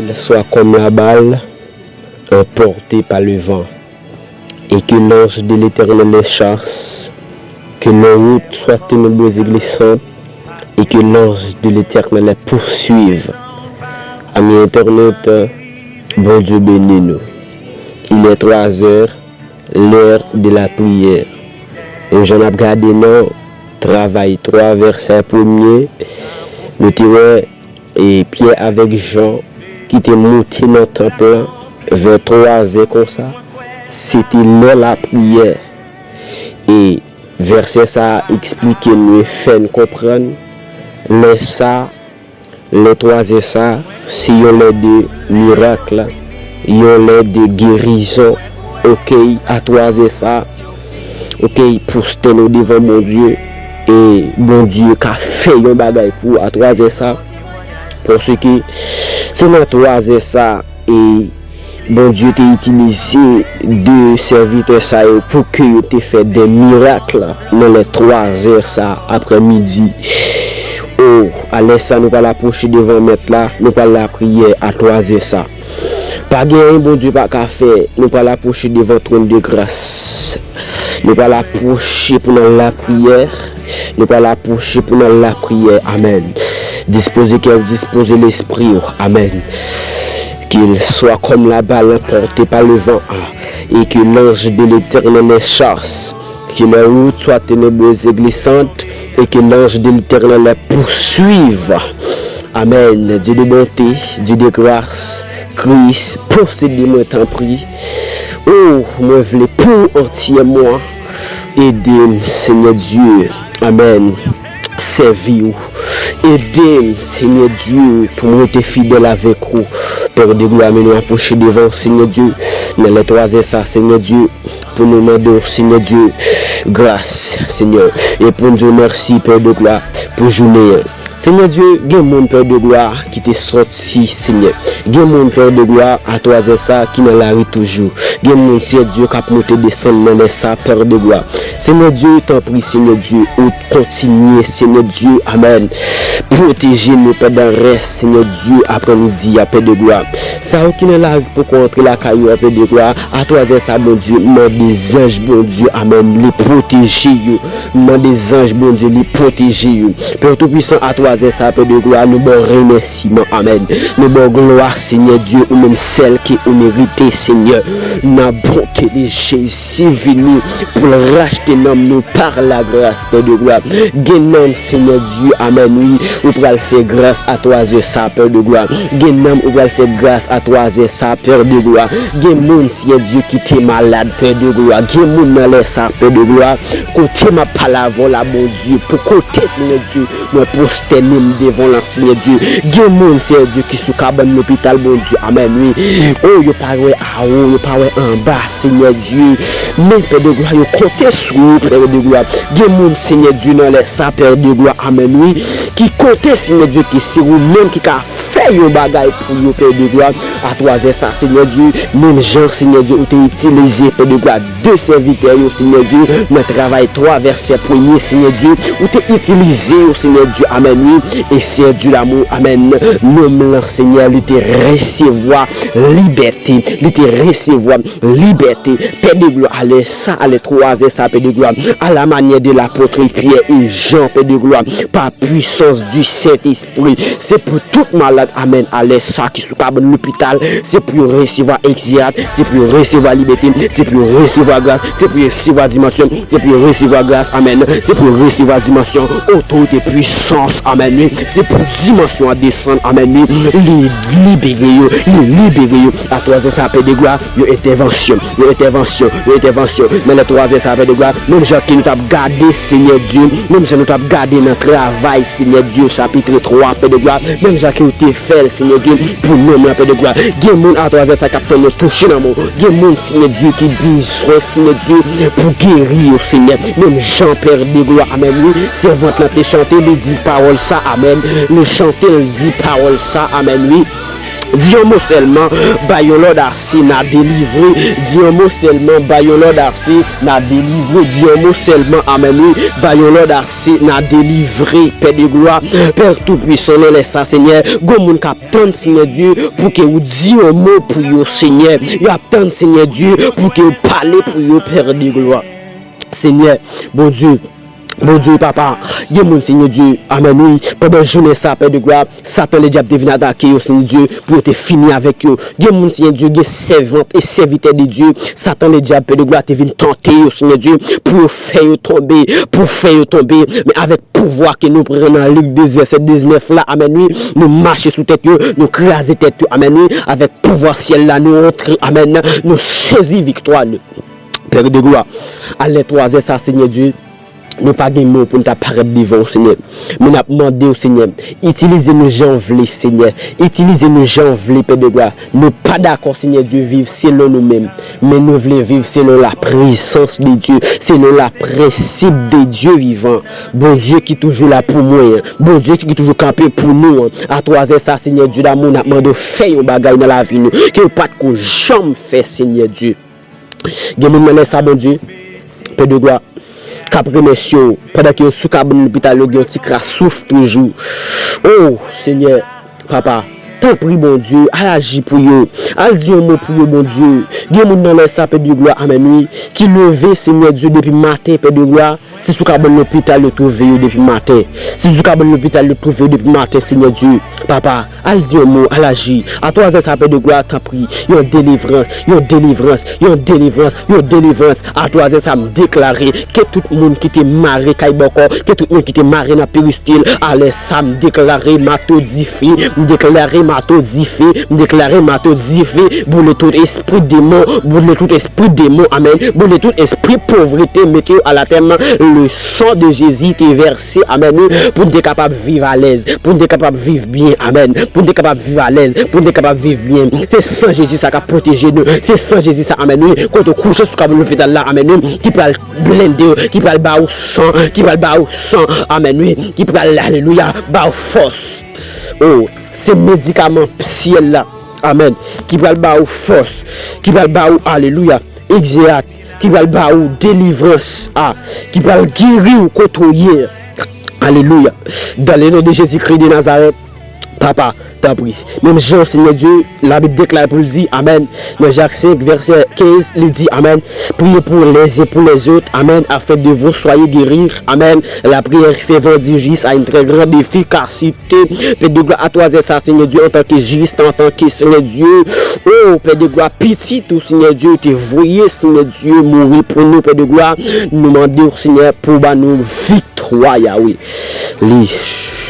qu'il soit comme la balle, emporté par le vent, et que l'ange de l'Éternel les chasse, que leur route soit ténébreuse et glissante, et que l'ange de l'Éternel les poursuive. Amis internautes, bon Dieu bénis nous. Il est 3 heures, l'heure de la prière. Et j'en ai regardé non, travail 3, verset 1er, nous tirons et Pierre avec Jean qui était monté dans le temple vers 3 heures comme ça. C'était là la prière. Et verset ça explique nous, fait nous comprendre, les 3 heures ça, c'est l'aide de miracles, l'aide de guérison. Ok, à 3 heures ça, ok, pour se tenir devant mon Dieu, et mon Dieu qui a fait un bagage pour à 3 heures ça, parce que c'est dans 3 heures ça, et bon Dieu t'a utilisé de serviteurs ça pour que tu fait des miracles dans les 3 heures ça, après-midi. Oh, allez ça, nous pas l'approcher devant mettre là, nous pas la prière à 3 heures ça. Pas gagner, bon Dieu, pas qu'à faire, nous pas l'approcher devant le trône de grâce. Nous pas l'approcher pour la prière, nous pas l'approcher pour la prière. Amen. Disposez cœur, disposez l'esprit. Amen. Qu'il soit comme la balle emportée par le vent, et que l'ange de l'Éternel les chasse, que la route soit ténébreuse et glissante, et que l'ange de l'Éternel les poursuive. Amen. Dieu de bonté, Dieu de grâce, Christ, possédez-moi tant prie. Oh, moi voulais pour entier moi. Aidez-moi, Seigneur Dieu. Amen. Servis-vous. Aidez-moi, Seigneur Dieu, pour moi être fidèle avec vous. Père de gloire, nous approcher devant, Seigneur Dieu. Dans les 3 heures, ça, Seigneur Dieu, pour nous demander, Seigneur Dieu, grâce, Seigneur. Et pour nous dire merci, Père de gloire, pour journée. Seigneur Dieu, il y a mon Père de gloire qui t'est sorti, Seigneur. Il y a mon Père de gloire à 3 heures ça qui dans la rue toujours. Il y a mon Seigneur Dieu qui a monté descendre dans les ça, Père de gloire. Seigneur Dieu, t'en prie, Seigneur Dieu, ou continuer, Seigneur Dieu, Amen. Protégez-nous pendant le reste, Seigneur Dieu, après-midi, à Père de gloire. Ça, qui dans la rue pour contrer la caillou, à Père de gloire, à 3 heures ça, bon Dieu, non des anges, bon Dieu, Amen, les protéger, non des anges, bon Dieu, les protéger, Père Tout-Puissant, à 3 heures ça, Père de gloire, nous bon remerciement, Amen. Nous bon gloire, Seigneur Dieu, ou même celle qui est méritée, Seigneur. La bonté de Jésus venu pour racheter nous par la grâce, Père de gloire. Guénom, Seigneur Dieu, Amen, oui, ou pour le faire grâce à 3 heures ça, Père de gloire. Guénom, ou pour le faire grâce à 3 heures ça, Père de gloire. Guénom, Seigneur Dieu, qui t'est malade, Père de gloire. Guénom, dans les ça, Père de gloire. Côté ma parole, là, mon Dieu, pour côté, Seigneur Dieu, moi prosterner devant le Seigneur Dieu. Guénom, Seigneur Dieu, qui sous cabane l'hôpital, mon Dieu, Amen, oui. Oh, yo pas en haut, yo pas en bas, Seigneur Dieu. Mais Père de gloire, yo comptez sur Père de gloire. Guénom, Seigneur Dieu, dans les ça, Père de gloire, Amen, oui. Qui comptez, Seigneur Dieu, qui c'est vous-même qui a fait un bagage pour vous, Père de gloire. À 3 heures, ça, Seigneur Dieu. Même genre, Seigneur Dieu, où t'es utilisé, Père de gloire, 2 serviteurs, Seigneur Dieu. Notre travail 3, verset 1er, Seigneur Dieu. Où t'es utilisé, Seigneur Dieu, Amen, oui. Et c'est Dieu l'amour, Amen. Nomme-le, Seigneur, lui te recevoir liberté, lui te recevoir liberté. Père de gloire, allez ça, allez 3 heures, ça, Père de gloire. À la manière de l'apôtre Pierre et Jean, Père de gloire. Par puissance du Saint-Esprit. C'est pour tout malade, Amen. Allez ça, qui sous cabane l'hôpital. C'est pour recevoir exercice, c'est pour recevoir liberté, c'est pour recevoir grâce, c'est pour recevoir dimension, c'est pour recevoir grâce, Amen. C'est pour recevoir dimension, autorité, puissance, Amen. C'est pour dimension à descendre, Amen. Les libérer, à 3 heures ça appelle de gloire, intervention. Mais les 3 heures ça appelle de gloire, même gens qui nous t'a gardé, Seigneur Dieu, même gens nous t'a gardé dans le travail, Seigneur Dieu, chapitre 3, appel de gloire, même gens qui nous t'a fait, Seigneur Dieu, pour nous, appel de gloire. Il y a des gens à 3 heures ça capte nous toucher dans mon. Il y a des gens, Seigneur Dieu, qui besoin, Seigneur Dieu, pour guérir, Seigneur. Même Jean-Père de gloire, Amen. Servante là te chanter, le dit parole ça, Amen. Le chanter, le dit parole ça, Amen. Oui. Dis un mot seulement, Bayolo d'Arcy n'a délivré. Dis un mot seulement, Bayolo d'Arcy n'a délivré. Dis un mot seulement, Amen. Bayolo d'Arcy n'a délivré. Père de gloire, Père tout-puissant, laisse ça, Seigneur. Gomoun captain, Seigneur Dieu, pour que vous dites un mot pour vous, Seigneur. Vous attendez, Seigneur Dieu, pour que vous parlez pour vous, Père de gloire. Seigneur, bon Dieu, papa, Dieu mon Seigneur Dieu, amen, oui, pendant journée ça, Père de gloire, Satan le diable devine attaquer, Seigneur Dieu, pour te finir avec eux. Dieu mon Seigneur Dieu, Dieu servante et serviteur de Dieu, Satan le diable, Père de gloire, te vient tenter, Seigneur Dieu, pour faire tomber, mais avec pouvoir que nous prenons dans Luc 2, verset 19 là, amen, oui, nous marcher sous tête, nous craser tête, amen, oui, avec pouvoir ciel là, nous entrer, amen, nous saisir victoire, Père de gloire, allez toi, ça, Seigneur Dieu. Nous pas de mots pour nous apparaître devant, Seigneur. Mais nous demandé au Seigneur, utilisez-nous gens vle, Seigneur. Utilisez-nous gens vle, Père de gloire. Nous pas d'accord, Seigneur Dieu, vivre selon nous-mêmes. Mais nous voulons vivre selon la puissance de Dieu, selon la principe de Dieu vivant. Bon Dieu qui est toujours là pour moi. Bon Dieu qui est toujours campé pour nous. À toi, ça, Seigneur Dieu, d'amour, nous demandé faire un bagage dans la vie. Que pas de quoi jamais faire, Seigneur Dieu. Nous demandons ça, bon Dieu. Père de gloire. Qu'après messieurs, pendant que sous cabane l'hôpital, le gars souffre toujours. Oh Seigneur, papa, tant prie bon Dieu, agis pour eux, al dit un mot pour eux, bon Dieu. Dieu moun dans les sapes de gloire, amen, oui, qui levé Seigneur Dieu depuis matin, Père de gloire. Si sous cabane l'hôpital, le trouver depuis matin. Si sous cabane l'hôpital, le trouver depuis matin, Seigneur Dieu, papa, al dit un mot, al agit. À toi, ça sapes de gloire, tant prie, yon délivrance. À toi, ça me déclarer que tout le monde qui te marre, que tout le monde qui te marre dans péristyle, allez, ça me déclarer, mato zifi, me déclarer mato zifi, boule tout esprit démon, amen, boule tout esprit pauvreté, mettez à la terre, le sang de Jésus est versé, amen, pour être capable de vivre à l'aise, pour être capable de vivre bien, amen, pour être capable de vivre à l'aise, pour être capable de vivre bien. C'est sans Jésus ça qui a protégé nous, c'est sans Jésus ça, amen, quand on couche sur l'hôpital là, amen, qui peut blender, qui peut le sang, amen, qui peut alléluia, force. Oh, ces médicaments ciel là, amen, qui peut le force, qui peut le alléluia, exact, qui va le délivrance, qui va le guérir ou contrôler. Alléluia. Dans le nom de Jésus-Christ de Nazareth, papa, t'as pris. Même Jean, Seigneur Dieu, la Bible déclare pour le dire, amen. Dans Jacques 5, verset 15, il dit, amen. Priez pour les uns pour les autres, amen, afin de vous soyez guéris, amen. La prière fait vendredi a une très grande efficacité. Père de gloire, à toi, c'est ça, Seigneur Dieu, en tant que juste, en tant que Seigneur Dieu. Oh, Père de gloire, pitié, tout Seigneur Dieu, te voyez, Seigneur Dieu, mourir pour nous, Père de gloire. Nous demandons, Seigneur, pour nous victoire, Yahweh.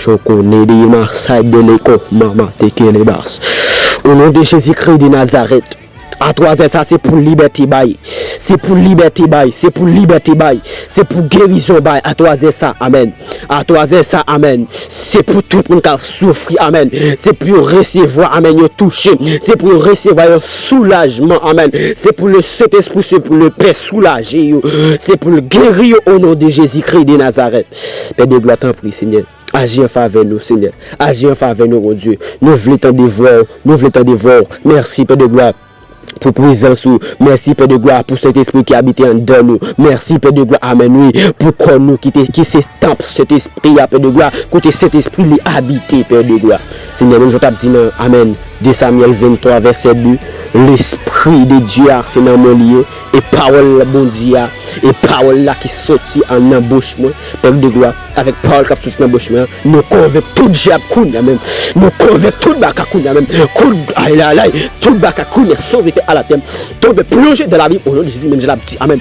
Choconé de Marseille de l'écho, maman, t'es les basses. Au nom de Jésus-Christ de Nazareth. À toi, ça, c'est pour liberté, bail. C'est pour liberté, bail. C'est pour liberté, bail. C'est pour guérison, bail. À toi, c'est ça, amen. À toi, c'est ça, amen. C'est pour tout le monde qui a souffert, amen. C'est pour recevoir, amen, toucher. C'est pour recevoir un soulagement, amen. C'est pour le Saint-Esprit, c'est pour le Père soulager. C'est pour le guérir au nom de Jésus-Christ de Nazareth. Père de gloire, t'en prie, Seigneur. Agis en faveur de nous, Seigneur. Agis en faveur de nous, mon Dieu. Nous voulons t'en dévoir. Nous voulons t'en dévoir. Merci, Père de gloire. Pour présence, merci Père de gloire pour cet esprit qui habite en dedans nous. Merci Père de gloire, amen, oui, pour qu'on nous qui s'étampe cet esprit, Père de gloire, côté cet esprit li habité, Père de gloire. Seigneur, nous t'ai dit, amen, de Samuel 23, verset 2, l'esprit de Dieu c'est dans mon lieu, et parole la bon Dieu, et parole là qui sortit en embauchement, Père de gloire, avec parole qui sortit en embauchement, nous convainc tout diable même, nous convainc tout bakakoun même, tout bakakoun sauvé à la terre, tombe plongé dans la vie au nom de Jésus, même je l'ai dit, amen.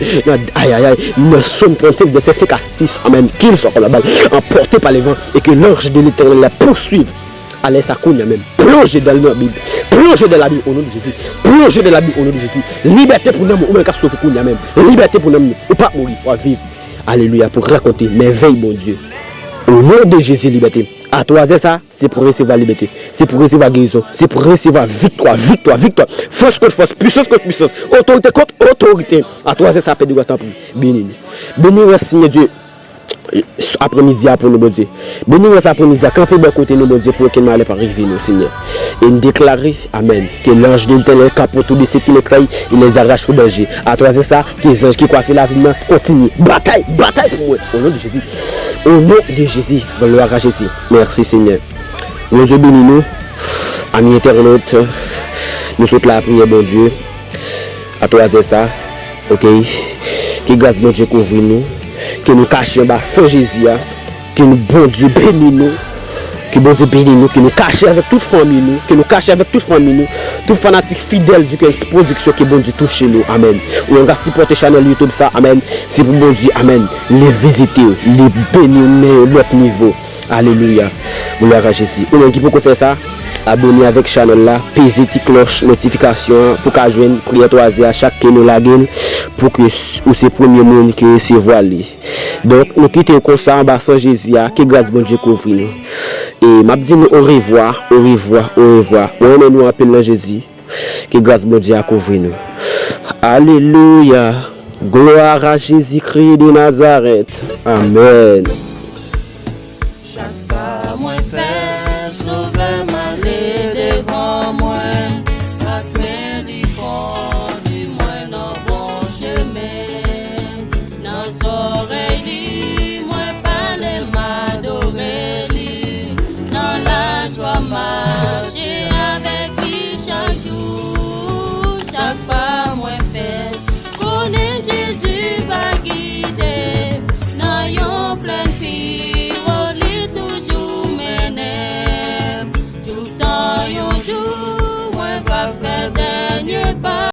Aïe aïe aïe, nous sommes 35 verset 5 à 6, amen, qu'ils soient comme la balle, emportés par les vents, et que l'ange de l'Éternel la poursuive. Allez, ça coule même. Plongez dans la Bible. Plongez dans la Bible au nom de Jésus. Plongez dans la Bible au nom de Jésus. Liberté pour nous, ou même qu'à sauver pour nous même. Liberté pour nous, ou pas mourir, ou vivre. Alléluia, pour raconter merveille, mon Dieu. Au nom de Jésus, liberté. À toi, c'est ça, c'est pour recevoir liberté. C'est pour recevoir guérison. C'est pour recevoir victoire, victoire, victoire. Force contre force, puissance contre puissance. Autorité contre autorité. À toi, c'est ça, Père de gloire, sans prix. Béni. Béni, Seigneur Dieu. après-midi pour nous, bon Dieu. Bénis-nous après-midi, camper de côté nous, bon Dieu, pour qu'il n'allait pas arriver, nous, Seigneur. Et nous déclarer, Amen, que l'ange de l'Éternel capot tous ceux qui les craignent, il les arrache au danger. À toi, c'est ça, que les anges qui coiffent la vie, continue. Bataille pour moi. Au nom de Jésus. Au nom de Jésus, gloire à Jésus. Merci, Seigneur. Nous bénis-nous, amis internautes. Nous souhaitons la prière, bon Dieu. À toi, c'est ça. Ok. Que grâce, bon Dieu, couvre nous. Que nous cachions bas sans Jésus. Que nous, bon Dieu, bénis nous. Que bon Dieu bénisse nous, que nous cachions avec toute famille nous, que nous cachions avec toute famille nous, tout fanatique fidèle du Christ production que bon Dieu touche nous, amen. Ou on va supporter channel YouTube ça, amen. Si vous bon Dieu, amen, les visiter, les bénir l'autre niveau, alléluia. Gloire à Jésus. Ou on qui peut faire ça? Abonnez avec channel là, pesez la cloche notification pour qu'à joindre prière toisée à chaque que nous la gagne pour que ou c'est premier monde qui se voit. Donc nous quittons comme ça en bas sans Jésus, que grâce bon Dieu couvre nous. Et m'a dit au revoir, au revoir, au revoir. On nous appelle Jésus, que grâce bon Dieu a couvert nous. Alléluia. Gloire à Jésus-Christ de Nazareth. Amen.